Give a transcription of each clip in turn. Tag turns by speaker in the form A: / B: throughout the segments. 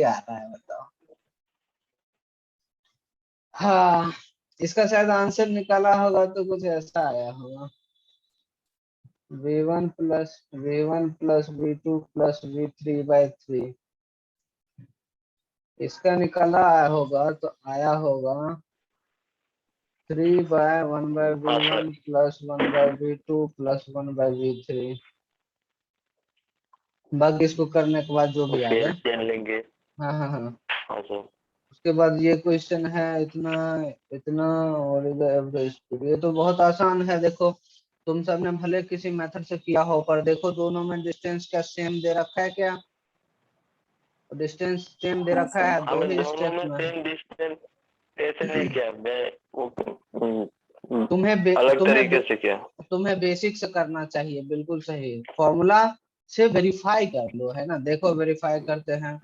A: आ रहा है बताओ। हाँ, इसका शायद आंसर निकाला होगा तो कुछ ऐसा आया होगा, v1 plus v2 plus v3/3। इसका निकाला आया होगा तो आया होगा 3/1/v1 plus 1/v2 plus 1/v3। बाकी इसको करने के बाद जो भी आ
B: फिर
A: जाए।
B: चेन लेंगे।
A: हाँ हाँ हाँ।
B: हाँ सर।
A: उसके बाद ये क्वेश्चन है इतना इतना, और एवरेज स्पीड, ये तो बहुत आसान है। देखो तुम सब ने भले किसी मेथड से किया हो, पर देखो दोनों में डिस्टेंस क्या सेम दे रखा है क्या? डिस्टेंस सेम दे
C: हाँ
A: रखा है, दो
B: हमें
A: ही
B: दोनों
A: स्टेप
B: में
A: में।
B: सेम डिस्टेंस ऐसे नहीं किया, मैं वो
A: तुम्हें
B: अलग तरीके से किया।
A: तुम्हें बेसिक से करना चाहिए, बिल्कुल सही। फॉर्मूला से वेरीफाई कर लो, है ना। देखो वेरीफाई करते हैं,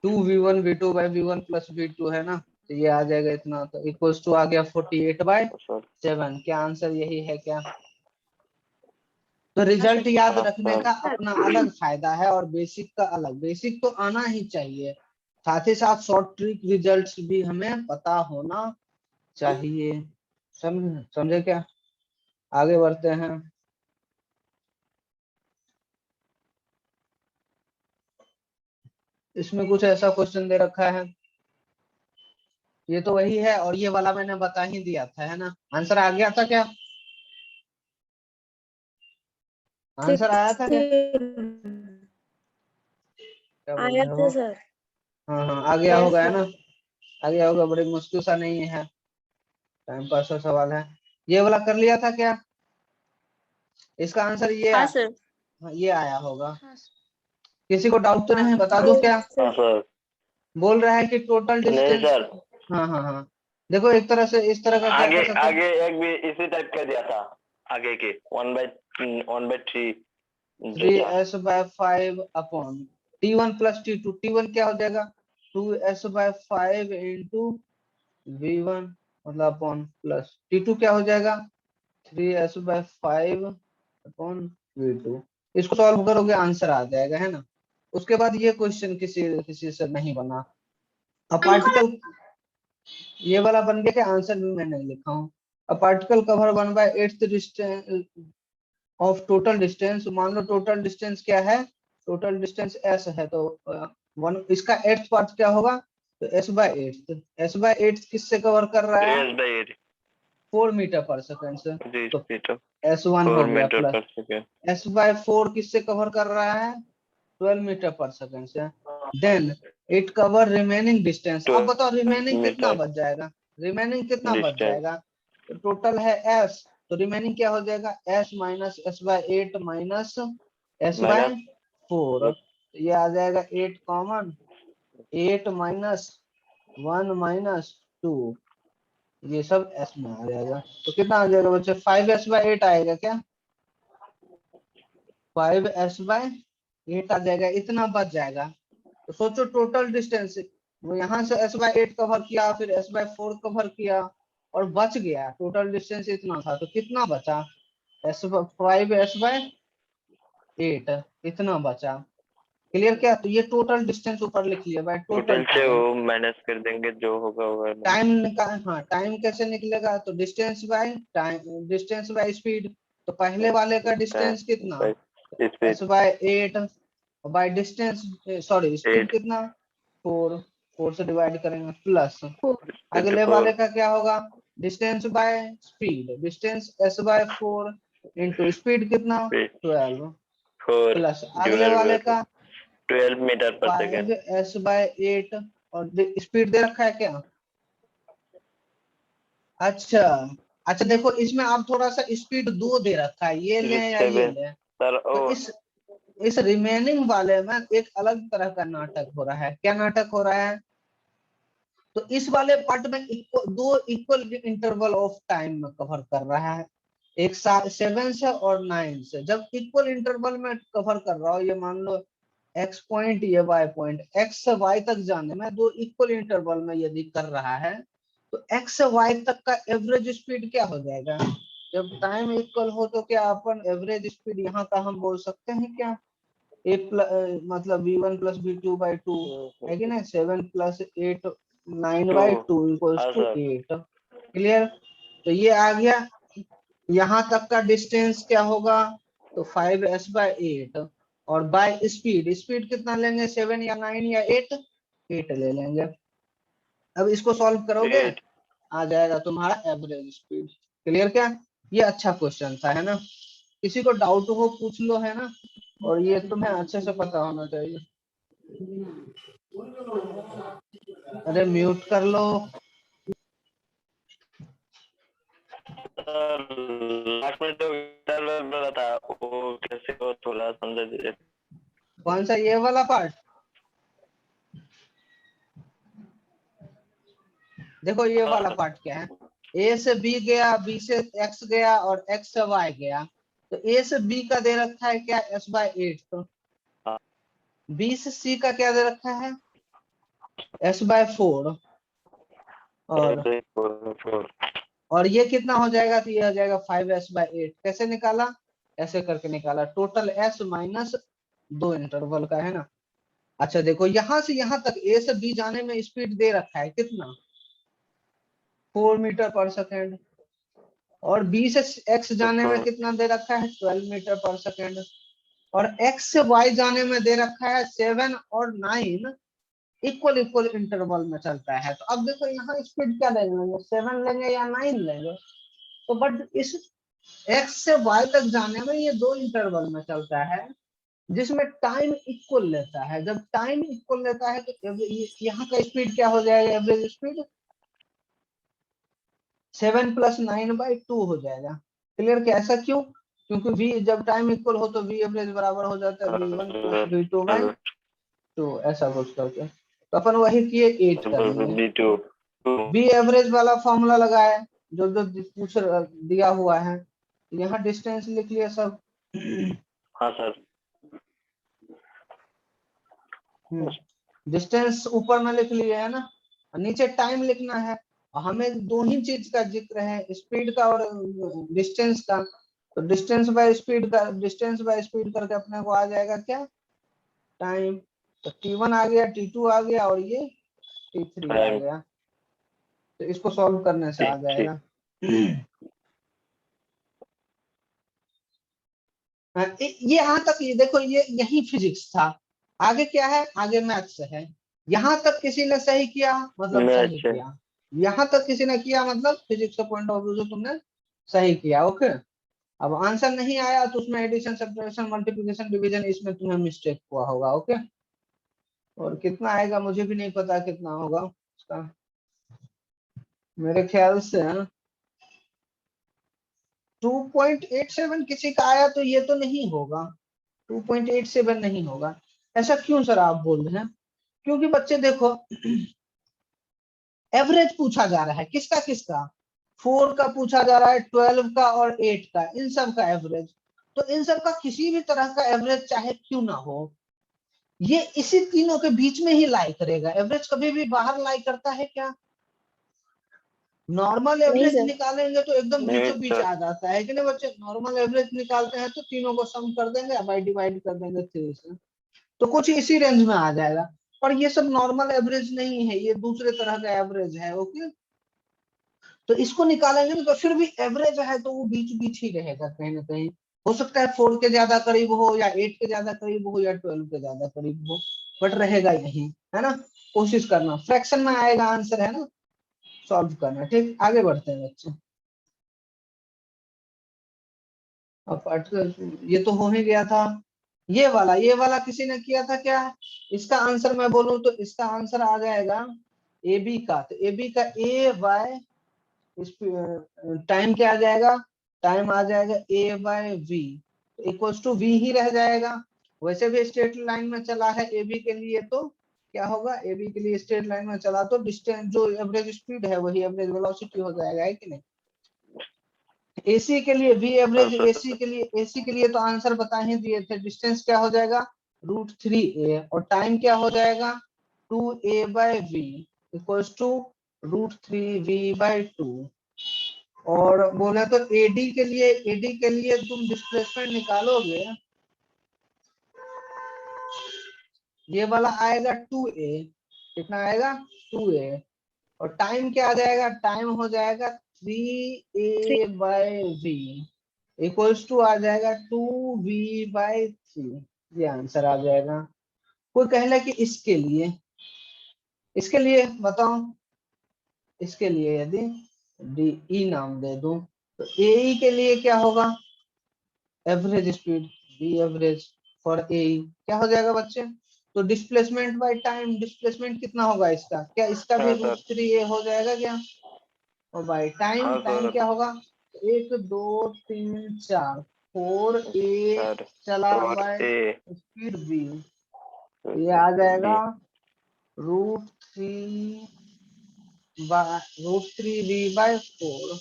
A: 2v1 प्लस v2 है ना, तो ये आ जाएगा इतना, तो इक्वल्स टू आ गया 48/7। क्या आंसर यही है क्या? तो रिजल्ट याद रखने का अपना अलग फायदा है और बेसिक का अलग। बेसिक तो आना ही चाहिए, साथ ही साथ शॉर्ट ट्रिक रिजल्ट्स भी हमें पता होना चाहिए। समझे क्या? आगे बढ़ते हैं। इसमें कुछ ऐसा क्वेश्चन दे रखा है, ये तो वही है, और ये वाला मैंने बता ही दिया था, है ना। आंसर आ गया था क्या? आंसर आया था क्या? क्या बोल
C: आया
A: रहे
C: था
A: हो?
C: सर।
A: हाँ हाँ आ गया होगा, है ना। आ गया होगा, बड़ी मुश्किल सा नहीं है, टाइम पास का सवाल है। ये वाला कर लिया था क्या? इसका आंसर
C: हाँ सर।
A: ये आया होगा। किसी को डाउट तो नहीं? बता दूं क्या?
B: हाँ सर।
A: बोल रहा है कि टोटल
B: नहीं
A: डिस्टेंस।
B: सर,
A: हाँ हाँ हाँ। देखो एक तरह से इस तरह का क्या
B: आगे
A: कर सकते हैं,
B: आगे एक भी इसी टाइप का दिया था, आगे के 1/3
A: 3s/5 upon t1 plus t2। t1 क्या हो जाएगा? 2s/5 इंटू v1 मतलब अपॉन, प्लस t2 क्या हो जाएगा? 3s/5 upon v2। इसको सॉल्व करोगे आंसर आ जाएगा, है ना। उसके बाद ये क्वेश्चन किसी किसी से नहीं बना। अ पार्टिकल, ये वाला बन गया, कि आंसर भी मैं नहीं लिखा हूँ। A particle cover 1/8 distance of total distance. मान लो टोटल डिस्टेंस क्या है? टोटल डिस्टेंस s है, तो वन इसका एट्थ पार्ट क्या होगा? तो s/8। s/8 किससे कवर कर रहा है? 4 मीटर पर सेकंड से, तो s1 हो
B: 4
A: गया,
B: मीटर
A: प्लस
B: पर सेकेंड।
A: s/4 किससे कवर कर रहा है? 12 मीटर पर सेकंड से। Then it cover remaining distance. अब बताओ रिमेनिंग कितना
B: मीटर
A: बच जाएगा? रिमेनिंग कितना बच
B: डिस्टेंस।
A: जाएगा? तो टोटल है s, तो रिमेनिंग क्या हो जाएगा? s minus s/8 minus s/4। तो ये आ जाएगा 8 कॉमन, 8 माइनस 1 माइनस 2, ये सब s में आ जाएगा। तो कितना आ जाएगा बच्चे? 5s/8 आएगा क्या? 5s/8 आ जाएगा, इतना बच जाएगा। तो सोचो टोटल डिस्टेंस, वो यहाँ से s/8 कवर किया, फिर s/4 कवर किया, और बच गया। टोटल डिस्टेंस इतना था, तो कितना बचा? 5s/8 इतना बचा। क्लियर क्या? तो ये टोटल डिस्टेंस ऊपर लिख लिया भाई, टोटल
B: टोटल से
A: टाइम।
B: वो माइनस कर देंगे, जो होगा होगा।
A: टाइम निकाल, हाँ टाइम कैसे निकलेगा? तो distance by time, distance by speed. तो पहले वाले का डिस्टेंस कितना? s/8 by distance, sorry speed
B: 8
A: कितना? 4। 4 से डिवाइड करेंगे, प्लस अगले
B: 24
A: वाले का क्या होगा? Distance by speed, distance s/4 into speed कितना? 12
B: 4
A: प्लस अगले
B: डिवाइड
A: वाले
B: बाय
A: का
B: 12 मीटर पर सेकेंड।
A: 5s/8, और स्पीड दे रखा है क्या? अच्छा अच्छा, देखो इसमें आप थोड़ा सा स्पीड 2 दे रखा है, ये ले या ये
B: 7
A: ले।
B: सर।
A: तो इस रिमेनिंग वाले में एक अलग तरह का नाटक हो रहा है। क्या नाटक हो रहा है? तो इस वाले पार्ट में दो इक्वल इंटरवल ऑफ टाइम में कवर कर रहा है, एक 7 से और 9 से। जब इक्वल इंटरवल में कवर कर रहा हो, ये मान लो x पॉइंट, ये y पॉइंट, x से y तक जाने में दो इक्वल इंटरवल में यदि कर रहा है, तो x से y तक का एवरेज स्पीड क्या हो जाएगा? जब टाइम इक्वल हो तो क्या अपन एवरेज स्पीड यहाँ का हम बोल सकते हैं क्या? मतलब v1 प्लस v2 बाई 2 है कि नहीं, 7 प्लस 8 9 बाई 2 इक्वल्स
B: हाँ
A: टू
B: सर
A: 8। क्लियर। तो ये आ गया, यहाँ तक का डिस्टेंस क्या होगा, तो 5s बाई 8, और बाय स्पीड, स्पीड कितना लेंगे, 7 या 9 या 8 ले लेंगे। अब इसको सॉल्व करोगे
B: 8
A: आ जाएगा तुम्हारा एवरेज स्पीड। क्लियर क्या, ये अच्छा क्वेश्चन था, है ना। किसी को डाउट हो पूछ लो, है ना, और ये तुम्हें अच्छे से पता होना चाहिए। अरे म्यूट कर लो।
B: लास्ट में जो बोला था वो कैसे हो, थोड़ा समझा दीजिए।
A: कौन सा, ये वाला पार्ट, देखो ये वाला पार्ट क्या है, ए से बी गया, बी से एक्स गया और एक्स से वाई गया, तो ए से बी का दे रखा है क्या, एस बाई 8, तो बी से सी का क्या दे रखा है, एस बाई 4, और ये कितना हो जाएगा, तो ये हो जाएगा 5s बाई 8। कैसे निकाला, ऐसे करके निकाला, टोटल s माइनस 2 इंटरवल का, है ना। अच्छा देखो, यहां से यहां तक ए से बी जाने में स्पीड दे रखा है कितना, 4 मीटर पर सेकेंड, और बी से एक्स जाने में कितना दे रखा है, 12 मीटर पर सेकेंड, और एक्स से वाई जाने में दे रखा है 7 और 9 इक्वल इक्वल इंटरवल में चलता है। तो अब देखो यहाँ स्पीड क्या लेंगे, 7 लेंगे या 9 लेंगे, तो बट इस एक्स से वाई तक जाने में ये 2 इंटरवल में चलता है, जिसमें टाइम इक्वल लेता है। जब टाइम इक्वल लेता है तो यहाँ का स्पीड क्या हो जाएगा, एवरेज स्पीड 7 प्लस 9 बाई 2 हो जाएगा। क्लियर क्या, ऐसा क्यों, क्योंकि v जब टाइम इक्वल हो तो v एवरेज बराबर हो जाता है v1 प्लस v2 बाई 2, ऐसा कुछ करके। तो अपन वही किए 8 कर लिए, v एवरेज वाला फॉर्मूला लगाया जो जो पूछ दिया हुआ है, यहाँ डिस्टेंस लिख लिया सब।
B: हाँ सर
A: डिस्टेंस ऊपर में लिख लिए है ना, नीचे टाइम लिखना है। हमें दो ही चीज का जिक्र है, स्पीड का और डिस्टेंस का, तो डिस्टेंस बाय स्पीड का, डिस्टेंस बाय स्पीड करके अपने को आ जाएगा क्या, टाइम। तो t1 आ गया, t2 आ गया, और ये t3 आ गया। तो इसको सॉल्व करने से आ जाएगा। ये यहाँ तक, ये देखो, ये यही फिजिक्स था, आगे क्या है, आगे मैथ्स है। यहाँ तक किसी ने सही किया मतलब सही किया, यहाँ तक किसी ने किया मतलब फिजिक्स का पॉइंट ऑफ व्यू से तुमने सही किया। ओके, अब आंसर नहीं आया तो उसमें एडिशन सब्ट्रैक्शन मल्टीप्लिकेशन डिवीजन इसमें तुम्हें मिस्टेक हुआ होगा। ओके, और कितना आएगा मुझे भी नहीं पता कितना होगा उसका, मेरे ख्याल से 2.87 किसी का आया, तो ये तो नहीं होगा, 2.87 नहीं होगा। ऐसा क्यों सर आप बोल रहे हैं, क्योंकि बच्चे देखो एवरेज पूछा जा रहा है, किसका किसका, 4 का पूछा जा रहा है, 12 का और 8 का, इन सब का एवरेज। तो इन सब का किसी भी तरह का एवरेज चाहे क्यों ना हो, ये इसी तीनों के बीच में ही लाई करेगा। एवरेज कभी भी बाहर लाई करता है क्या, नॉर्मल एवरेज निकालेंगे तो एकदम बीचों बीच आ जाता है कि नहीं बच्चे, नॉर्मल एवरेज निकालते हैं तो तीनों को सम कर देंगे, बाई डिवाइड कर देंगे 3 से, तो कुछ इसी रेंज में आ जाएगा। पर ये सब नॉर्मल एवरेज नहीं है, ये दूसरे तरह का एवरेज है। ओके, तो इसको निकालेंगे ना, तो फिर भी एवरेज है तो वो बीच बीच ही रहेगा कहीं ना कहीं। हो सकता है 4 के ज्यादा करीब हो, या 8 के ज्यादा करीब हो, या 12 के ज्यादा करीब हो, बट रहेगा यही, है ना। कोशिश करना, फ्रैक्शन में आएगा आंसर, है ना, सॉल्व करना। ठीक, आगे बढ़ते हैं बच्चे। अब ये तो हो ही गया था। ये वाला किसी ने किया था क्या, इसका आंसर मैं बोलूं तो इसका आंसर आ जाएगा ए बी का, तो ए बी का ए बाय टाइम क्या आ जाएगा, टाइम आ जाएगा a by v equals to v ही रह जाएगा। वैसे भी स्ट्रेट लाइन में चला है ए बी के लिए, तो क्या होगा, ए बी के लिए स्ट्रेट लाइन में चला तो डिस्टेंस जो एवरेज स्पीड है वही एवरेज वेलोसिटी हो जाएगा, है कि नहीं। एसी के लिए वी एवरेज, एसी के लिए तो आंसर बता ही दिए थे, डिस्टेंस क्या हो जाएगा √3a, और टाइम क्या हो जाएगा 2a bye v equals to √3v/2। और बोले तो एडी के लिए तुम डिस्प्लेसमेंट निकालोगे ये वाला आएगा 2a, कितना आएगा 2a, और टाइम क्या आ जाएगा, टाइम हो जाएगा 3a/v इक्वल्स टू आ जाएगा 2v/3। ये आंसर आ जाएगा। कोई कहला कि इसके लिए बताओ, इसके लिए यदि डी ई नाम दे दूं तो ए के लिए क्या होगा, average speed, D average for a क्या हो जाएगा बच्चे, तो डिस्प्लेसमेंट बाय टाइम, डिस्प्लेसमेंट कितना होगा इसका, क्या इसका भी
B: हाँ सर।
A: √3a हो जाएगा क्या, और बाय टाइम,
B: हाँ
A: टाइम
B: सर।
A: क्या होगा 1 2 3 4 4a
B: सर
A: चला
B: और
A: बाय
B: ए
A: स्पीड v, ये आ जाएगा √3 √3v/4।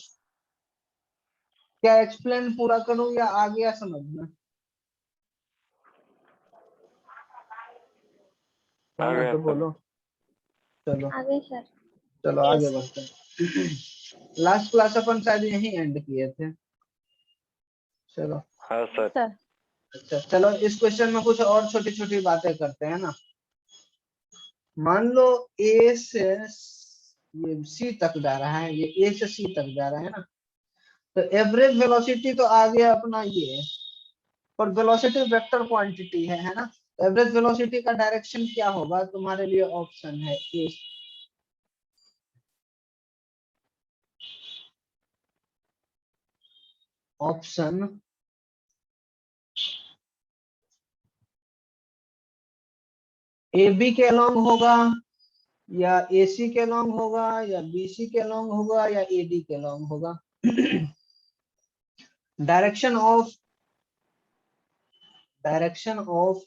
A: क्या एक्सप्लेन पूरा करूं या आ गया समझ में,
B: आ
A: कहना
B: गया
A: तो
B: सर।
A: बोलो। चलो
C: आगे सर।
A: चलो आगे बढ़ते हैं। लास्ट क्लास अपन शायद यहीं एंड किए थे। चलो
B: हाँ सर।
C: सर
A: अच्छा चलो इस क्वेश्चन में कुछ और छोटी छोटी बातें करते हैं ना। मान लो ए से ये सी तक जा रहा है, ये ए से सी तक जा रहा है ना, तो एवरेज वेलोसिटी तो आ गया अपना ये, पर वेलोसिटी वेक्टर क्वांटिटी है ना, एवरेज वेलोसिटी का डायरेक्शन क्या होगा, तुम्हारे लिए ऑप्शन है ए, ऑप्शन ए बी के अलोंग होगा, या AC के लॉन्ग होगा, या BC के लॉन्ग होगा, या AD के लॉन्ग होगा। डायरेक्शन ऑफ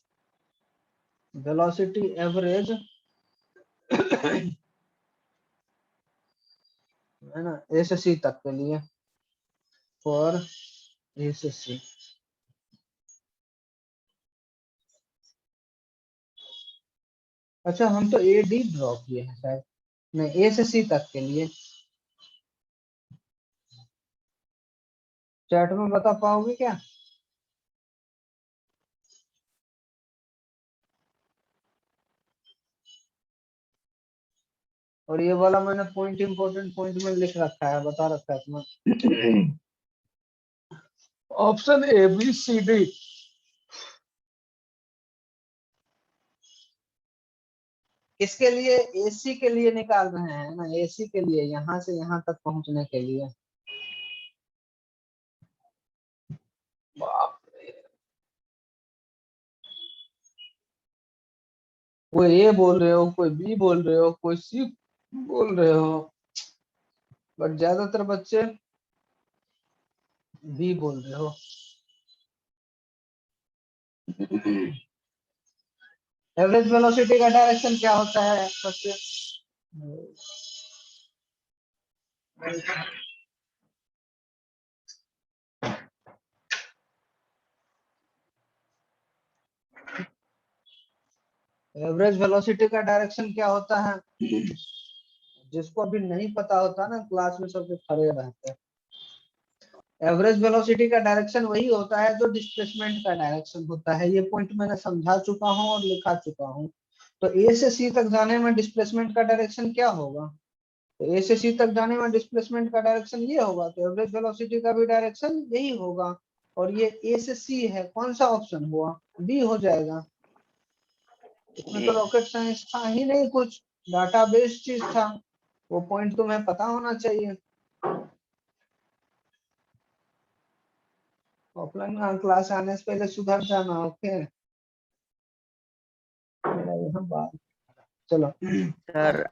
A: वेलोसिटी एवरेज है ना A से C तक के लिए, फॉर A से C। अच्छा हम तो AD ड्रॉ किए हैं शायद, नहीं A से C तक के लिए, चैट में बता पाओगे क्या, और ये वाला मैंने पॉइंट इंपोर्टेंट पॉइंट में लिख रखा है, बता रखा है तुम्हें। ऑप्शन ABCD, किसके लिए, AC के लिए निकाल रहे हैं ना, AC के लिए यहाँ से यहाँ तक पहुंचने के लिए। बाप रे, कोई A बोल रहे हो, कोई B बोल रहे हो, कोई C बोल रहे हो, बट ज्यादातर बच्चे B बोल रहे हो। एवरेज वेलोसिटी का डायरेक्शन क्या होता है बच्चे, एवरेज वेलोसिटी का डायरेक्शन क्या होता है, जिसको अभी नहीं पता होता ना क्लास में सबके खड़े रहते हैं। एवरेज वेलोसिटी का डायरेक्शन वही होता है जो डिस्प्लेसमेंट का डायरेक्शन होता है, ये पॉइंट मैंने समझा चुका हूँ और लिखा चुका हूँ। तो ए से सी तक जाने में डिस्प्लेसमेंट का डायरेक्शन क्या होगा, तो ए से सी तक जाने में डिस्प्लेसमेंट का डायरेक्शन ये होगा, तो एवरेज वेलोसिटी का भी डायरेक्शन यही होगा। और ये ए से सी है, कौन सा ऑप्शन हुआ, बी हो जाएगा। इसमें तो रॉकेट साइंस था ही नहीं कुछ, डाटा बेस्ड चीज था, वो पॉइंट तुम्हें पता होना चाहिए। ऑफलाइन क्लास आने से पहले सुधर जाना, ओके। मेरा यहाँ बात, चलो
D: सर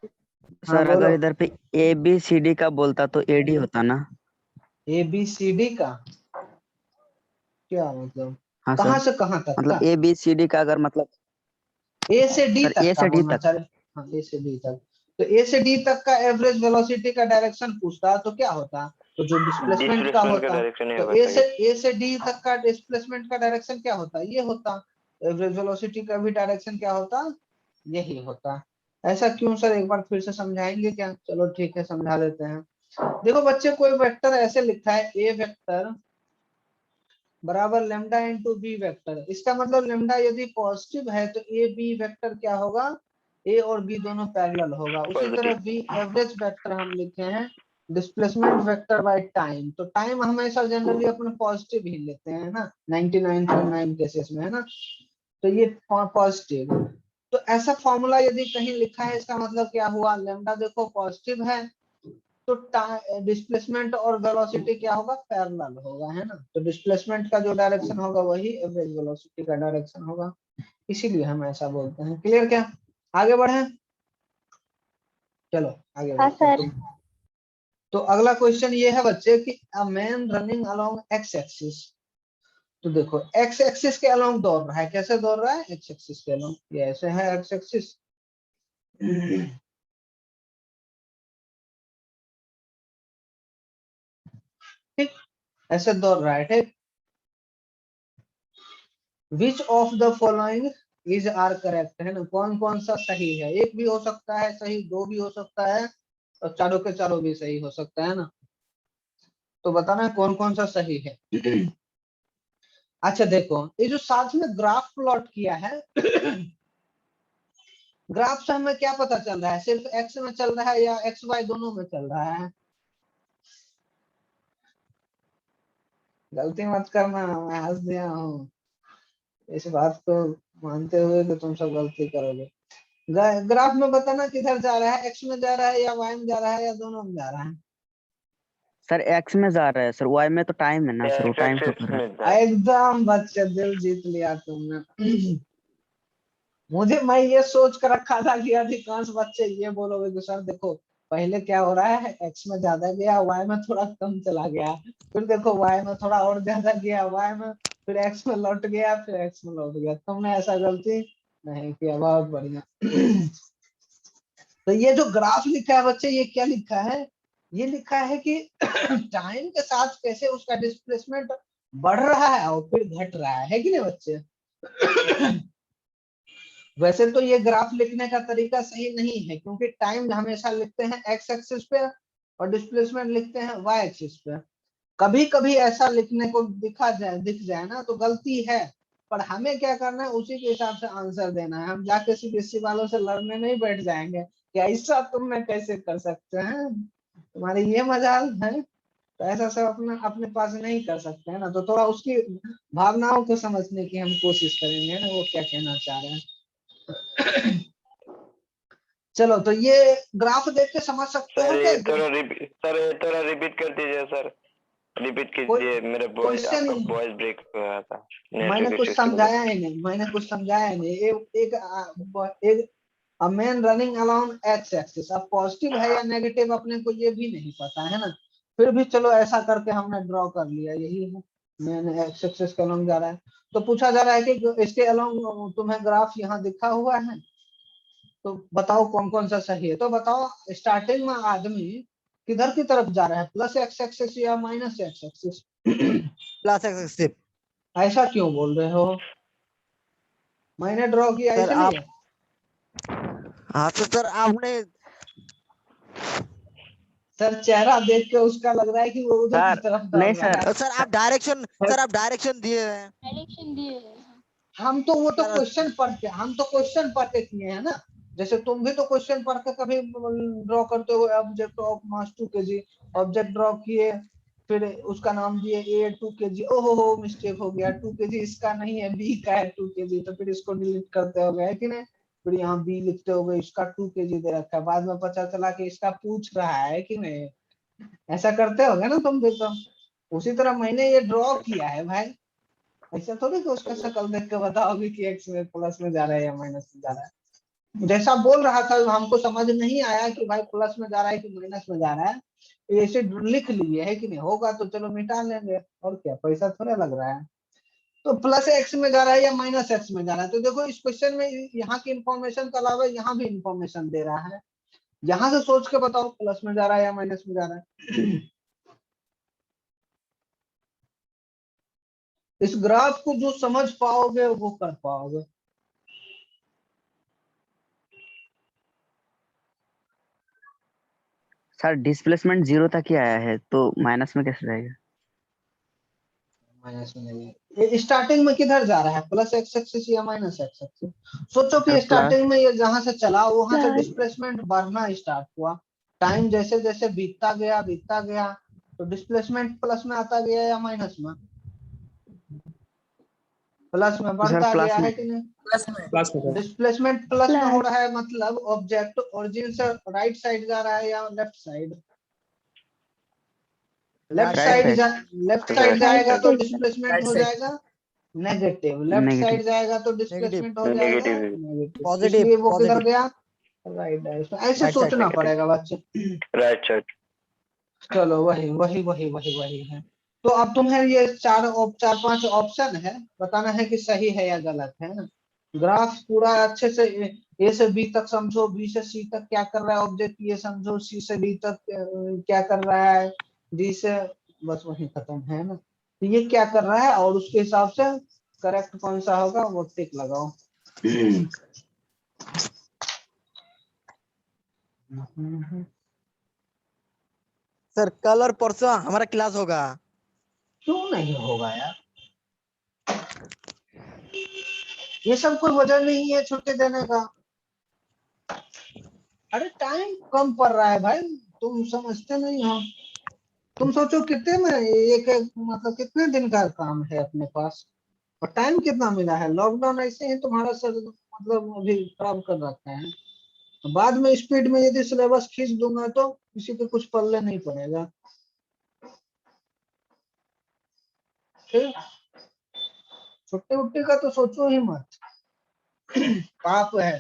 A: हाँ
D: सर
A: बोलो।
D: अगर इधर पे ABCD का बोलता तो AD होता ना।
A: ABCD का क्या मतलब,
D: हाँ
A: कहाँ
D: सर,
A: से कहाँ तक
D: मतलब
A: का,
D: ABCD का अगर मतलब
A: ए से डी
D: सर
A: तक
D: A
A: का
D: से D
A: बोलना
D: तक।
A: चाहिए। हाँ ए से डी तक, तो ए से डी तक का एवरेज वेलोसिटी का डायरेक्शन पूछता तो क्या होता, तो जो डिस्प्लेसमेंट का
B: डिस्प्लेसमेंट का
A: होता,
B: डायरेक्शन ही
A: तो
B: होगा
A: ए से डी तक का डिस्प्लेसमेंट का डायरेक्शन क्या होता, ये होता। एवरेज वेलोसिटी का भी डायरेक्शन क्या होता, यही होता। ऐसा क्यों सर, एक बार फिर से समझाएंगे क्या, चलो ठीक है समझा देते हैं। देखो बच्चे, कोई वेक्टर ऐसे लिखा है, ए वेक्टर बराबर लेमडा इंटू बी वेक्टर। इसका मतलब लेमडा यदि पॉजिटिव है तो ए बी वेक्टर क्या होगा, ए और बी दोनों पैरेलल होगा। उसी तरह
B: पॉजिटिव।
A: बी एवरेज वेक्टर हम लिखे हैं डिस्प्लेसमेंट वेक्टर बाय टाइम। तो टाइम हमेशा जनरली अपन पॉजिटिव ही लेते हैं ना 99.9 केसेस में, है ना। तो ये पॉजिटिव। तो ऐसा फॉर्मूला यदि कहीं लिखा है इसका मतलब क्या हुआ, लेमडा देखो पॉजिटिव है तो डिस्प्लेसमेंट और वेलोसिटी क्या होगा, पैरेलल होगा, है ना। तो डिस्प्लेसमेंट का जो डायरेक्शन होगा वही एवरेज वेलोसिटी का डायरेक्शन होगा, इसीलिए हम ऐसा बोलते हैं। क्लियर क्या, आगे बढ़े, चलो आगे
C: हाँ
A: बढ़ते हैं।
C: सर।
A: तो अगला क्वेश्चन ये है बच्चे कि a man running along x axis. तो देखो एक्स एक्सिस के अलोंग दौड़ रहा है, कैसे दौड़ रहा है, एक्स एक्सिस के अलोंग, ये ऐसे है एक्स एक्सिस। ठीक, ऐसे दौड़ रहा है, ठीक। Which of the following is are correct, है ना, कौन कौन सा सही है। एक भी हो सकता है सही, दो भी हो सकता है और चारों के चारों भी सही हो सकता है ना। तो बताना है कौन कौन सा सही है। अच्छा देखो ये जो साथ में ग्राफ प्लॉट किया है, ग्राफ से हमें क्या पता चल रहा है, सिर्फ एक्स में चल रहा है या एक्स वाई दोनों में चल रहा है। गलती मत करना, मैं हंस दिया हूँ इस बात को मानते हुए कि तुम सब गलती करोगे। ग्राफ में बताना किधर जा रहा है, एक्स में जा रहा है या वाई में जा रहा है या दोनों में जा रहा है।
D: सर एक्स में जा रहा है सर, वाई में तो टाइम है ना सर, वो
B: एक्स
D: टाइम शो
B: एक्सिस
D: कर रहा है।
B: में था।
A: एकदम बच्चे दिल जीत लिया तुमने। मुझे, मैं ये सोच कर रखा था कि अधिकांश बच्चे ये बोलोगे कि सर देखो पहले क्या हो रहा है, एक्स में ज्यादा गया वाई में थोड़ा कम चला गया, फिर देखो वाई में थोड़ा और ज्यादा गया वाई में, फिर एक्स में लौट गया, फिर एक्स में लौट गया। तुमने ऐसा गलती नहीं किया, बहुत बढ़िया। तो ये जो ग्राफ लिखा है बच्चे, ये क्या लिखा है, ये लिखा है कि टाइम के साथ कैसे उसका डिस्प्लेसमेंट बढ़ रहा है और फिर घट रहा है कि नहीं बच्चे। वैसे तो ये ग्राफ लिखने का तरीका सही नहीं है, क्योंकि टाइम हमेशा लिखते हैं एक्स एक्सिस पे और डिस्प्लेसमेंट लिखते हैं वाई एक्सिस पे। कभी कभी ऐसा लिखने को दिख जाए ना तो गलती है, पर हमें क्या करना है उसी के हिसाब से आंसर देना है। हम जाके सीबीएसई वालों से लड़ने नहीं बैठ जाएंगे कि ऐसा तुमने कैसे कर सकते हैं, तुम्हारी ये मजाल है। तो ऐसा सब अपना अपने पास नहीं कर सकते हैं ना, तो थोड़ा उसकी भावनाओं को समझने की हम कोशिश करेंगे ना, वो क्या कहना चाह रहे हैं। चलो तो ये ग्राफ देख के समझ सकते हो
B: सर
A: क्या,
B: ये थोड़ा रिपीट, सर ये थोड़ा रिपीट कर दीजिए सर, रिपीट कीजिए, मेरा वॉइस,
A: क्वेश्चन
B: आपका वॉइस ब्रेक हो रहा था
A: मैंने
B: नेटवर्क
A: कुछ
B: इश्यूज की वजह
A: समझाया ही नहीं, मैंने कुछ समझाया ही नहीं। एक a man running along x axis, अब पॉजिटिव है या नेगेटिव अपने को ये भी नहीं पता है ना, फिर भी चलो ऐसा करके हमने ड्रॉ कर लिया, यही है मैन एक्स एक्सिस के अलोंग जा रहा है। तो पूछा जा रहा है कि इसके अलोंग तुम्हें ग्राफ यहाँ दिखा हुआ है, तो बताओ कौन कौन सा सही है। तो बताओ स्टार्टिंग में आदमी किधर की तरफ जा रहा है, प्लस एक्स एक्सिस या minus x axis.
E: Plus axis.
A: ऐसा क्यों बोल रहे हो, मैंने ड्रॉ किया
E: सर आप,
A: इसलिए।
E: हाँ तो सर आपने,
A: सर चेहरा देख के उसका लग रहा है कि वो उधर की
D: सर
A: तरफ दौड़
D: नहीं
A: रहा है।
E: सर आप डायरेक्शन दिए हैं।
C: डायरेक्शन दिए हैं।
A: हम तो वो तो
E: सर
A: क्वेश्चन पढ़ते, हम तो क्वेश्चन पढ़ के किए हैं ना, जैसे तुम भी तो क्वेश्चन पढ़ के कभी ड्रॉ करते हो, object of mass 2 kg, object draw किए, फिर उसका नाम दिए ए 2 kg, ओहो हो मिस्टेक हो गया 2 kg इसका नहीं है बी का है 2 kg, तो फिर इसको डिलीट करते हो गए कि नहीं, फिर यहाँ बी लिखते हो गए, इसका 2 kg दे रखा है, बाद में पता चला कि इसका पूछ रहा है कि नहीं, ऐसा करते हो गए ना तुम भी तो। उसी तरह मैंने ये ड्रॉ किया है भाई, ऐसा थोड़ी कि उसका शक्ल देख के बताओगे कि एक्स में प्लस में जा रहा है या माइनस में जा रहा है। जैसा बोल रहा था हमको समझ नहीं आया कि भाई प्लस में जा रहा है कि माइनस में जा रहा है, ऐसे लिख लिए है कि नहीं, होगा तो चलो मिटा लेंगे और क्या, पैसा थोड़ा लग रहा है। तो प्लस एक्स में जा रहा है या माइनस एक्स में जा रहा है, तो देखो इस क्वेश्चन में यहाँ की इंफॉर्मेशन के अलावा यहाँ भी इंफॉर्मेशन दे रहा है, यहाँ से सोच के बताओ प्लस में जा रहा है या माइनस में जा रहा है। इस ग्राफ को जो समझ पाओगे वो कर पाओगे।
D: सर डिस्प्लेसमेंट 0 तक ही आया है तो माइनस में कैसे जाएगा।
A: माइनस में नहीं, स्टार्टिंग में किधर जा रहा है, प्लस एक्स एक्सिस या माइनस एक्स एक्सिस? सोचो कि
D: सर
A: स्टार्टिंग में ये जहां से चला वहां से
C: Plus.
A: डिस्प्लेसमेंट बढ़ना स्टार्ट हुआ, टाइम जैसे जैसे बीतता गया तो डिस्प्लेसमेंट प्लस में आता गया या माइनस में? प्लस में बढ़ता
D: प्लस
A: गया
D: में।
A: है कि नहीं?
F: क्लास में सर।
A: डिस्प्लेसमेंट प्लस में हो
C: Plus.
A: रहा है, मतलब ऑब्जेक्ट ओरिजिन से राइट साइड जा रहा है या left side? Left
D: Right
A: side
D: side.
A: Left
B: Right
A: side जाएगा तो
C: side.
A: डिस्प्लेसमेंट
F: राइट
A: हो
F: साइड।
A: जाएगा नेगेटिव, लेफ्ट
D: Negative.
A: साइड जाएगा तो
E: नेगेटिव
A: डिस्प्लेसमेंट हो जाएगा
B: नेगेटिव।
A: नेगेटिव,
E: पॉजिटिव
A: इसलिए वो किधर
E: पॉजिटिव
A: गया, राइट डायरेक्शन। ऐसे
E: राइट साइड
A: सोचना पड़ेगा बच्चे।
B: Right side.
A: चलो वही है। तो अब तुम्हें ये चार पांच ऑप्शन है, बताना है कि सही है या गलत है ना। ग्राफ पूरा अच्छे से ए से बी तक समझो, बी से सी तक क्या कर रहा है ऑब्जेक्ट ये समझो, सी से डी तक क्या कर रहा है, डी से, बस वही खत्म है ना। तो ये क्या कर रहा है और उसके हिसाब से करेक्ट कौन सा होगा वो टिक लगाओ।
E: सर कल और परसों हमारा क्लास होगा।
A: क्यों नहीं होगा यार, ये सब कोई वजह नहीं है छुट्टी देने का। अरे टाइम कम पड़ रहा है भाई, तुम समझते नहीं हो। तुम सोचो कितने में एक मतलब कितने दिन का काम है अपने पास, और टाइम कितना मिला है। लॉकडाउन ऐसे ही तुम्हारा सर मतलब अभी खराब कर रखा है। बाद में स्पीड में यदि सिलेबस खींच दूंगा तो किसी को कुछ पल्ले नहीं पड़ेगा। ठीक, छुट्टी उट्टी का तो सोचो ही मत, पाप है,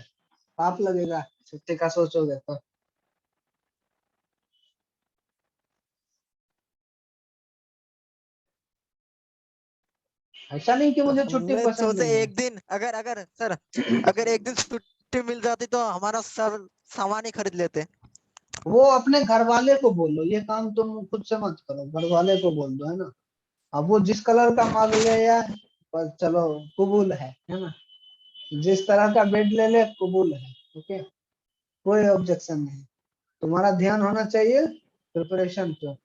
A: पाप लगेगा छुट्टी का सोचोगे तो। ऐसा नहीं कि मुझे छुट्टी
E: मैं
A: पसंद
E: सोचे
A: नहीं है।
E: एक दिन अगर अगर सर अगर एक दिन छुट्टी मिल जाती तो हमारा सर सामान ही खरीद लेते।
A: वो अपने घर वाले को बोलो, ये काम तुम खुद से मत करो, घर वाले को बोल दो है ना। अब वो जिस कलर का मांग ले यार, बस चलो कबूल है ना। जिस तरह का बेड ले ले कबूल है, ओके, कोई ऑब्जेक्शन नहीं। तुम्हारा ध्यान होना चाहिए प्रिपरेशन पे।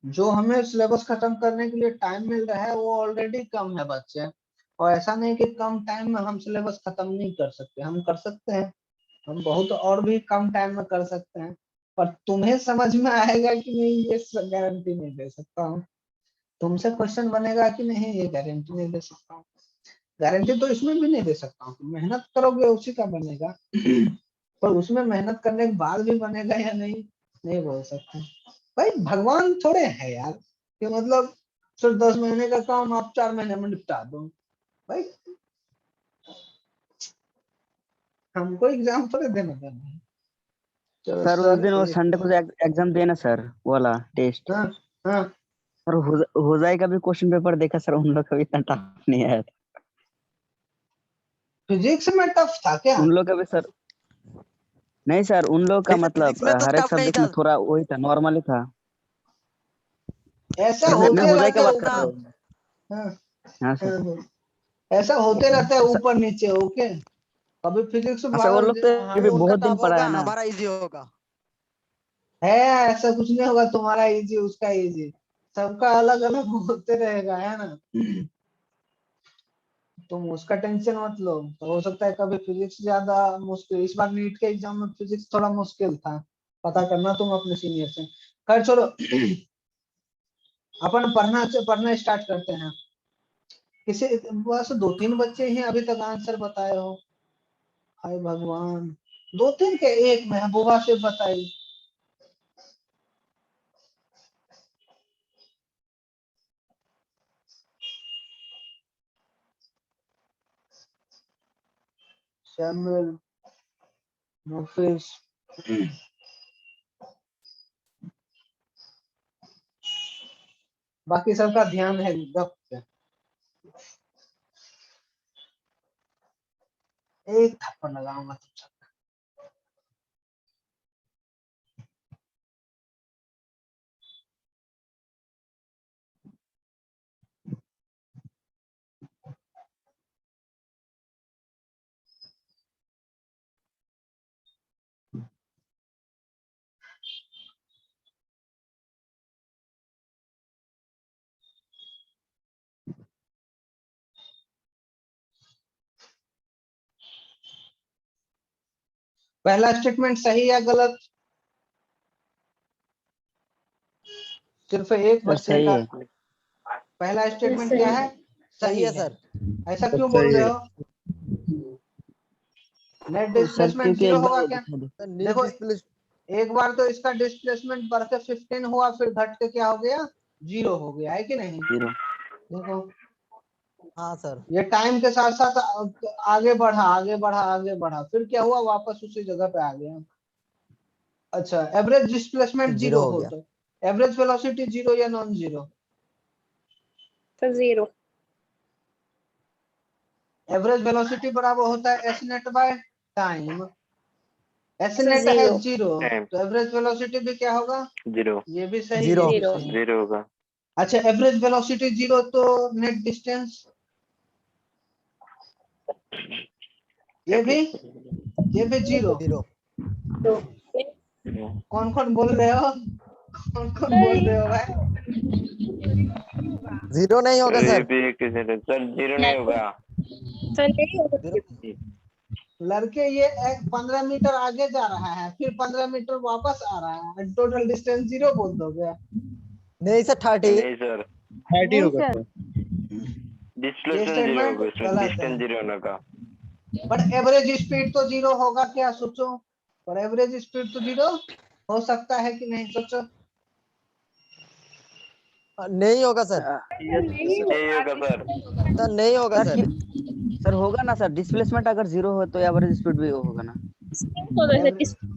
A: जो हमें सिलेबस खत्म करने के लिए टाइम मिल रहा है वो ऑलरेडी कम है बच्चे, और ऐसा नहीं कि कम टाइम में हम सिलेबस खत्म नहीं कर सकते, हम कर सकते हैं। हम बहुत और भी कम टाइम में कर सकते हैं, पर तुम्हें समझ में आएगा कि नहीं ये गारंटी नहीं दे सकता हूँ। तुमसे क्वेश्चन बनेगा कि नहीं ये गारंटी नहीं दे सकता हूँ। गारंटी तो इसमें भी नहीं दे सकता हूँ, मेहनत करोगे उसी का बनेगा। पर उसमें मेहनत करने के बाद भी बनेगा या नहीं, नहीं बोल सकते। भाई भगवान थोड़े है यार कि मतलब सिर्फ 10 महीने का काम आप 4 महीने में निपटा दो। भाई हमको एग्जाम थोड़े देना है। चलो
D: सर उस
A: सर
D: दिन वो संडे को एग्जाम देना सर, वो वाला टेस्ट।
A: हाँ हाँ,
D: सर होजाई का भी क्वेश्चन पेपर देखा सर, उन लोग का भी इतना टफ नहीं आया था।
A: फिजिक्स में टफ था क्या?
D: उन लोग का भी सर, नहीं सर उन लोग का
E: नहीं सर
D: मतलब
E: फिजिक्स में तो
D: हर एक
E: टफ नहीं
D: सब्जेक्ट
E: था।
D: में थोड़ा वही था, नॉर्मल ही था।
A: ऐसा
D: मैं
A: होते
D: होजाई
A: रहता
D: का
A: है
D: बात कर रहा
A: ऊपर,
D: हूँ।
A: हाँ
D: हाँ सर।
A: हाँ, ऐसा होते रहता है
D: सर,
A: ऊपर नीचे, ओके। कभी फिजिक्स
D: अच्छा वो लोग तो
A: हाँ,
D: भी
E: उनका
D: बहुत दिन
E: टफ
D: पढ़ा
E: होगा
D: है ना।
E: हमारा इजी होगा।
A: है ऐसा कुछ नहीं होगा, तुम्हारा इजी उसका इजी, सबका अलग अलग होते रहेगा है ना। तुम उसका टेंशन मत लो, तो हो सकता है कभी फिजिक्स ज्यादा मुश्किल, इस बार नीट के एग्जाम में फिजिक्स थोड़ा मुश्किल था, पता करना तुम अपने सीनियर से। खैर छोड़ो, अपन पढ़ना स्टार्ट करते हैं। किसी बस 2-3 बच्चे ही अभी तक आंसर बताए हो, हाय भगवान। 2-3 के एक महबूबा से बताई। सैमुअल, मुफिस, बाकी सबका ध्यान है गप पे। एक थप्पड़ लगाऊंगा तुम सब। पहला स्टेटमेंट सही या गलत? सिर्फ एक
D: सर
A: बच्चे
D: सही
A: का
D: है।
A: पहला स्टेटमेंट क्या है?
E: सही है सर।
A: ऐसा क्यों बोल रहे हो? नेट
D: सर
A: डिस्प्लेसमेंट
D: क्योंकि
A: जीरो
D: एक
A: होगा
D: बार
A: क्या?
D: दिखा दो।
E: सर नीट
A: देखो
E: डिस्प्ले।
A: एक बार तो इसका डिस्प्लेसमेंट बढ़ के 15 हुआ, फिर घट के क्या हो गया? 0 हो गया है कि नहीं?
D: 0।
A: देखो
E: हाँ सर।
A: ये टाइम के साथ साथ आगे बढ़ा आगे बढ़ा आगे बढ़ा, फिर क्या हुआ? वापस उसी जगह पे आ गया। अच्छा, एवरेज डिस्प्लेसमेंट 0
E: जीरो हो
A: हो
E: गया।
A: तो एवरेज वेलोसिटी 0 या non zero?
C: Sir 0।
A: Average velocity बराबर होता है S net by time. S
C: sir
A: net है
C: 0।
A: 0, तो एवरेज वेलोसिटी भी क्या होगा?
B: 0
A: ये भी सही,
E: Zero।
A: ये भी
C: 0।
A: सही।
B: 0 होगा।
A: अच्छा, एवरेज वेलोसिटी 0 तो नेट डिस्टेंस ये भी 0।
E: जीरो।
C: तो
A: कौन कौन बोल रहे हो? कौन कौन बोल रहे हो भाई?
E: जीरो नहीं होगा
B: ये
E: सर।
B: भी एक सर 0 नहीं होगा।
C: सर नहीं होगा।
E: जीरो।
A: लड़के ये 15 मीटर आगे जा रहा है, फिर 15 मीटर वापस आ रहा है, टोटल डिस्टेंस 0 बोल दोगे?
E: नहीं सर 30।
B: नहीं सर,
F: 30 होगा सर।
A: ये
B: डिस्प्लेसमेंट 0
A: स्टेटमेंट
B: होगा, इसमें
A: गलत है।
B: डिस्टेंस 0 होने का।
A: पर एवरेज स्पीड तो 0 होगा क्या? सोचो, पर एवरेज स्पीड तो 0 हो सकता है कि नहीं? सोचो।
E: नहीं होगा सर।
B: नहीं होगा सर।
E: सर नहीं होगा
D: सर
E: सर।
D: सर होगा ना सर, डिस्प्लेसमेंट अगर 0 हो तो एवरेज स्पीड भी होगा ना।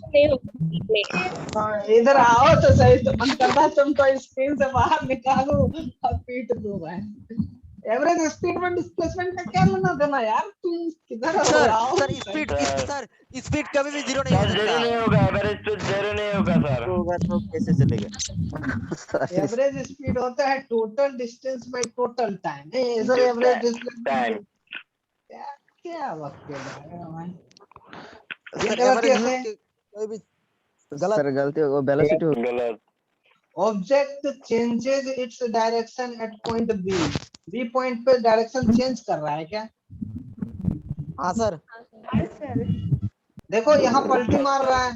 C: नहीं होगा।
A: हाँ, इधर आओ तो सही, तो मन कर रहा है तुमको स्क्रीन से बाहर निकालूं और पीट दूं मैं। एवरेज स्पीड में डिस्प्लेसमेंट का क्या लेना देना यार? तुम किधर हो?
E: सर
A: आओ
E: sir speed
B: sir.
E: Sir speed कभी भी जीरो नहीं हो
B: सर 0
E: सकता।
B: नहीं होगा, एवरेज स्पीड 0 नहीं होगा सर।
D: होगा तो कैसे चलेगा? सर
A: एवरेज स्पीड होता है total distance by total time. इधर
B: जो
A: एवरेज
B: टाइम
A: डिस्प्लेसमेंट क्या क्या वक्त है भाई? ये
E: सर
A: गलत
E: एवरेज
A: कैसे?
E: कोई भी गलत।
D: सर गलती होगा, वेलोसिटी होगा।
B: गलत।
A: Object changes its direction at point B point पे डायरेक्शन चेंज कर रहा है क्या?
E: हाँ सर।
A: देखो यहाँ पलटी मार रहा है,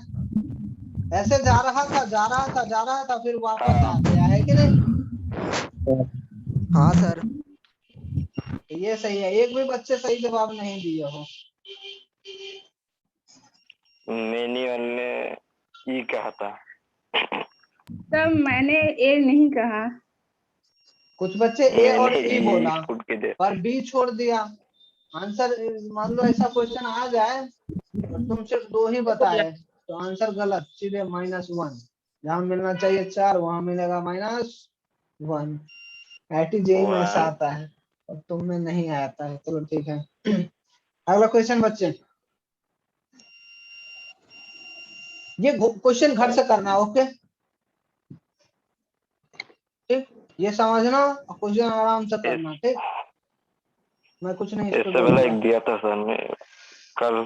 A: ऐसे जा रहा था फिर वापस आ गया है कि नहीं?
E: हाँ सर।
A: ये सही है। एक भी बच्चे सही जवाब नहीं दिए हो।
B: मैनुअल ने ई कहा था।
G: सर मैंने ए नहीं कहा।
A: कुछ बच्चे ए और
B: मैंने
A: ई बोला
B: फुट के दे।
A: पर बी छोड़ दिया। आंसर मान लो ऐसा क्वेश्चन आ जाए और तुम सिर्फ 2 ही बताए तो आंसर गलत, सीधे -1। जहां मिलना चाहिए 4 वहां मिलेगा -1। जेई में ऐसा आता है और तुम में नहीं आता है। चलो ठीक है। अगला क्वेश्चन बच्चे, ये क्वेश्चन घर से करना, ओके? ठीक, ये समझना और क्वेश्चन आराम से करना, ठीक? मैं कुछ नहीं इस पे
B: इससे पहले
A: बोलूंगा।
B: एक दिया था सर ने कल।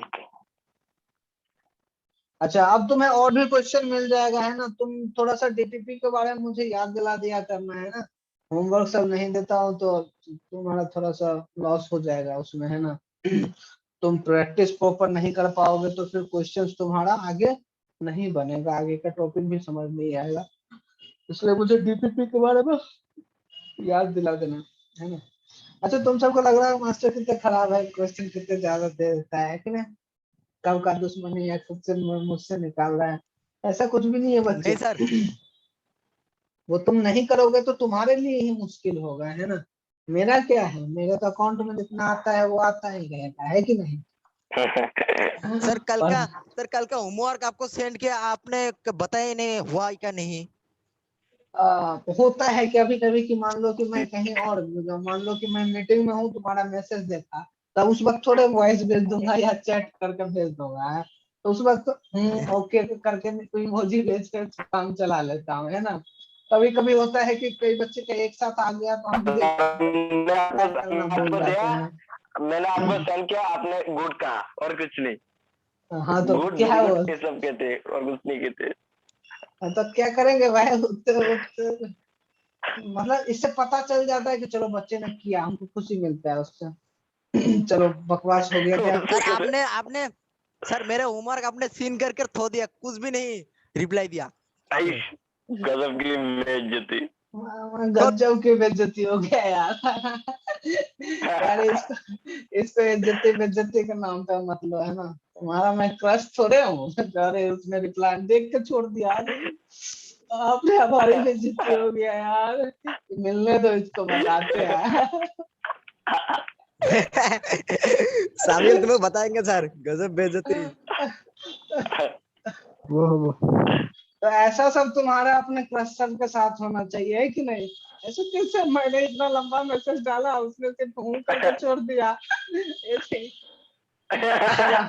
A: अच्छा, अब तुम्हें और भी क्वेश्चन मिल जाएगा, है ना? तुम थोड़ा सा डीटीपी के बारे में मुझे याद दिला दिया करना, है ना? होमवर्क सब नहीं देता हूँ तो तुम्हारा थोड़ा सा लॉस हो जाएगा उसमें, है ना? तुम प्रैक्टिस प्रॉपर नहीं कर पाओगे तो फिर क्वेश्चंस तुम्हारा आगे नहीं बनेगा, आगे का टॉपिक भी समझ नहीं आएगा। इसलिए मुझे डीटीपी के बारे में याद दिला देना, है ना? अच्छा, तुम सबको लग रहा है मास्टर कितने खराब है, क्वेश्चन कितने ज्यादा दे देता है कि नहीं? कब का दुश्मनी है, खुद से मुझसे निकाल रहा है। ऐसा कुछ भी नहीं है बच्चे।
E: नहीं सर।
A: वो तुम नहीं करोगे तो तुम्हारे लिए ही मुश्किल होगा, है ना? मेरा क्या है, मेरे तो अकाउंट में जितना आता है वो आता ही रहेगा, है कि नहीं?
E: सर कल
A: पर
E: का होमवर्क आपको सेंड किया, आपने बताया ही नहीं हुआ क्या नहीं।
A: होता है कभी कभी कि मान लो कि मैं कहीं और, मान लो कि मैं मीटिंग में हूँ, तुम्हारा मैसेज देखा, तब उस वक्त थोड़े वॉइस भेज दूंगा या चैट करके भेज दूंगा, है? तो उस वक्त ओके करके कोई इमोजी भेज कर काम चला लेता हूँ, है ना? कभी कभी होता है कि कई बच्चे का एक साथ आ गया तो हम रिप्लाई करना भूल जाते हैं।
B: मैंने आपको सेंड किया, आपने गुड कहा और कुछ नहीं।
A: हाँ तो
B: गुड
A: क्या
B: वेरी
A: वो,
B: गुड ये सब कहते और कुछ नहीं कहते।
A: तो क्या करेंगे भाई? मतलब इससे पता चल जाता है कि चलो बच्चे ने किया, हमको खुशी मिलता है उससे। चलो बकवास हो गया क्या?
E: सर आपने आपने सर मेरे होमवर्क आपने सीन करके थो दिया, कुछ भी नहीं रिप्लाई दिया।
B: आई, गजब की बेइज्जती।
A: गजब की बेइज्जती हो गया यार। यार इसको इज्जती बेइज्जती के नाम पे मतलब है ना, तुम्हारा मैं क्रश थोड़े हूँ। अरे उसने रिप्लाई देख के छोड़ दिया। आपने हमारी बेइज्जती हो गया यार। मिलने दो इसको, बताते हैं।
E: सामिल तुम्हें बताएंगे सर, गजब बेइज्जती।
D: वो
A: तो ऐसा सब तुम्हारा अपने क्रश सर के साथ होना चाहिए, है कि नहीं? ऐसे कैसे मैंने इतना लंबा मैसेज डाला, उसने सिर्फ हूं करके छोड़ दिया। ऐसे चला।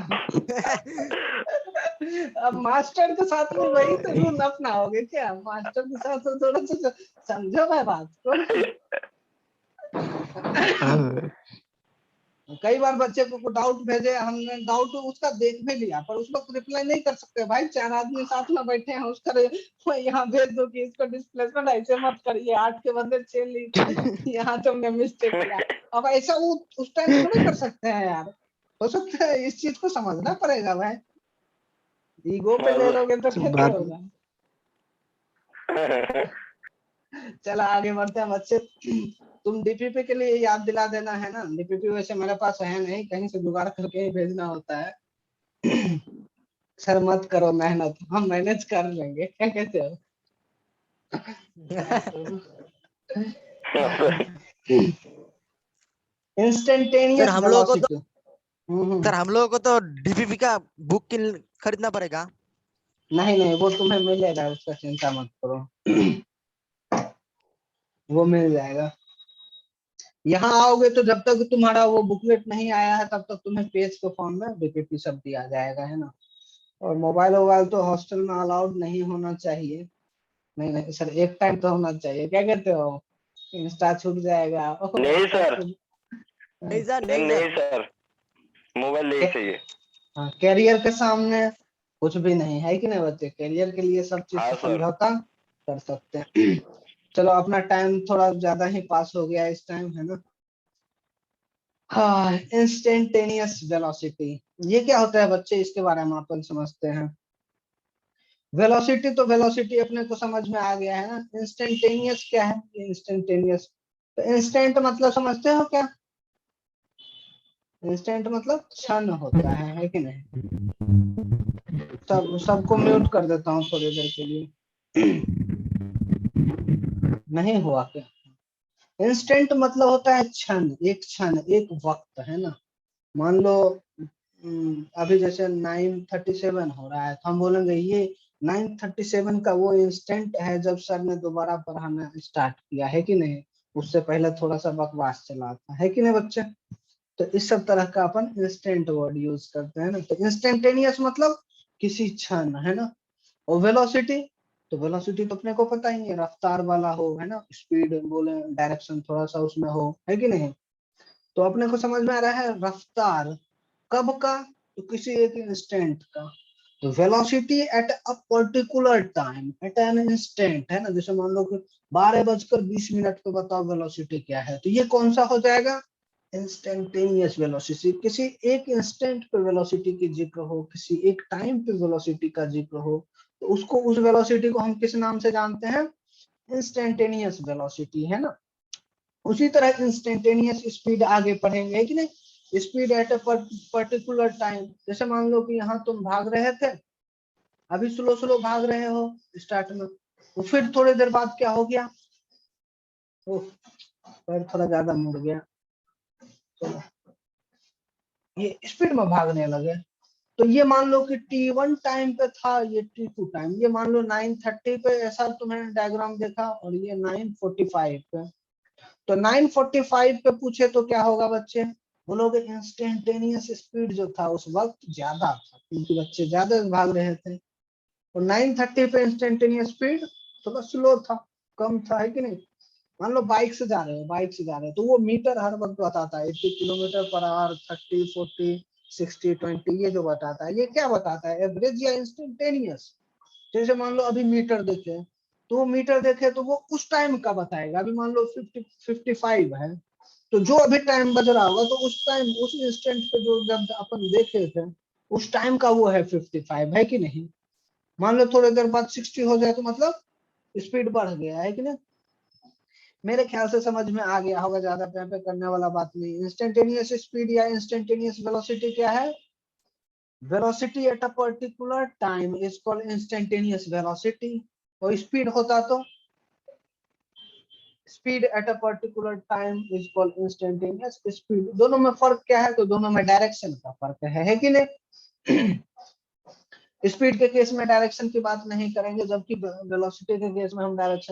A: अब मास्टर के साथ में वही तो रूल अपनाओगे क्या? मास्टर के साथ तो थोड़ा सा समझो मैं बात को। कई बार बच्चे को डाउट भेजे हमने, डाउट उसका देख भी लिया पर उस वक्त रिप्लाई नहीं कर सकते। भाई 4 आदमी साथ में बैठे हैं, उसका यहाँ भेज दो कि इसको डिस्प्लेसमेंट ऐसे मत करिए, 8 के बदले 6 लीजिए, यहाँ तुमने मिस्टेक किया। अब ऐसा वो उस टाइम थोड़ी कर सकते हैं यार। हो सकता है इस चीज को समझना पड़ेगा भाई। ईगो पे ले लोगे तो कैसे
D: बात
A: होगा। चलो आगे बढ़ते हैं बच्चे। तुम डीपीपी के लिए याद दिला देना है ना। डीपीपी वैसे मेरे पास है नहीं, कहीं से जुगाड़ करके ही भेजना होता है। सर मत करो मेहनत, हम मैनेज कर लेंगे। क्या कहते हो?
E: सर
A: इंस्टेंटेनियस
E: हम लोगों को तो
A: वेलोसिटी।
E: सर हम लोगों को तो डीपीपी का बुक खरीदना पड़ेगा।
A: नहीं नहीं, वो तुम्हें मिलेगा, उसका चिंता मत करो। वो मिल जाएगा। यहाँ आओगे तो जब तक तुम्हारा वो बुकलेट नहीं आया है तब तक तुम्हें पेज के फॉर्म में डीपीपी सब दिया जाएगा, है ना। और मोबाइल वोबाइल तो हॉस्टल में अलाउड नहीं होना चाहिए। नहीं नहीं सर, एक टाइम तो होना चाहिए। क्या कहते हो? इंस्टा छूट जाएगा।
B: नहीं सर,
E: नहीं सर, नहीं
B: नहीं
E: सर।
B: सर, मोबाइल नहीं चाहिए।
A: हाँ, कैरियर के सामने कुछ भी नहीं है कि नहीं बच्चे? कैरियर के लिए सब चीज
B: हाँ
A: से
B: सर।
A: समझौता कर सकते हैं। चलो अपना टाइम थोड़ा ज्यादा ही पास हो गया इस टाइम, है ना। हाँ, इंस्टेंटेनियस वेलोसिटी ये क्या होता है बच्चे? इसके बारे में अपन समझते हैं। वेलोसिटी तो वेलोसिटी अपने को समझ में आ गया है ना। इंस्टेंटेनियस क्या है? इंस्टेंटेनियस तो इंस्टेंट मतलब समझते हो क्या? इंस्टेंट मतलब क्षण होता है कि नहीं? सबको म्यूट कर देता हूँ थोड़ी देर के लिए। नहीं हुआ क्या? इंस्टेंट मतलब होता है क्षण, एक वक्त, है ना। मान लो अभी जैसे 9:37 हो रहा है तो हम बोलेंगे ये 9:37 का वो इंस्टेंट है जब सर ने दोबारा पढ़ाना स्टार्ट किया, है कि नहीं। उससे पहले थोड़ा सा बकवास चला था, है कि नहीं बच्चे। तो इस सब तरह का अपन इंस्टेंट वर्ड यूज करते हैं ना। तो इंस्टेंटेनियस मतलब किसी क्षण, है ना। और वेलोसिटी तो वेलोसिटी तो अपने को पता ही है, रफ्तार वाला हो, है ना। स्पीड बोले, डायरेक्शन थोड़ा सा उसमें हो, है कि नहीं। तो अपने को समझ में आ रहा है रफ्तार कब का? तो किसी एक इंस्टेंट का। तो velocity at a particular time, at an instant, है ना। जैसे मान लो कि 12:20 पे बताओ वेलोसिटी क्या है, तो ये कौन सा हो जाएगा? Instantaneous velocity. किसी एक इंस्टेंट पे वेलोसिटी की जिक्र हो, किसी एक टाइम पे वेलोसिटी का जिक्र हो, तो उसको, उस वेलोसिटी को हम किस नाम से जानते हैं? इंस्टेंटेनियस वेलोसिटी, है ना। उसी तरह इंस्टेंटेनियस स्पीड आगे पढ़ेंगे, है कि नहीं। Speed at a particular time. जैसे मान लो कि यहाँ तुम भाग रहे थे, अभी स्लो स्लो भाग रहे हो स्टार्ट में, तो फिर थोड़ी देर बाद क्या हो गया? पैर थोड़ा ज्यादा मुड़ गया, चलो ये स्पीड में भागने लगे। तो ये मान लो कि T1 टाइम पे था, ये T2 टाइम। ये मान लो 9:30 पे ऐसा तुम्हें डायग्राम देखा, और ये 9:45 पे। तो 9:45 पे पूछे तो क्या होगा बच्चे? बोलोगे इंस्टेंटेनियस स्पीड जो था उस वक्त ज्यादा था, क्योंकि बच्चे ज्यादा भाग रहे थे। और 9:30 पे इंस्टेंटेनियस स्पीड थोड़ा स्लो था, कम था, है कि नहीं। मान लो बाइक से जा रहे हो, तो वो मीटर हर वक्त बताता है 80 किलोमीटर पर आवर, 30, 40, 60, 20, ये जो बताता है, ये क्या बताता है? एवरेज या इंस्टेंटेनियस। जैसे मान लो अभी मीटर देखे, तो वो मीटर देखे तो वो उस टाइम का बताएगा। अभी मान लो 55 है, तो जो अभी टाइम बज रहा होगा तो उस टाइम, उस इंस्टेंट पे जो जब अपन देखे थे उस टाइम का वो है 55, है कि नहीं। मान लो थोड़ी देर बाद 60 हो जाए तो मतलब स्पीड बढ़ गया, है कि नहीं। मेरे ख्याल से समझ में आ गया होगा, ज्यादा पे करने वाला बात नहीं। इंस्टेंटेनियस स्पीड या इंस्टेंटेनियस वेलोसिटी क्या है? Velocity at a particular time is called instantaneous velocity, और स्पीड होता तो speed at a particular time is called instantaneous speed. दोनों में फर्क क्या है? तो दोनों में डायरेक्शन का फर्क है कि नहीं। स्पीड के केस में डायरेक्शन की बात नहीं करेंगे, जबकि वेलोसिटी के केस में हम डायरेक्शन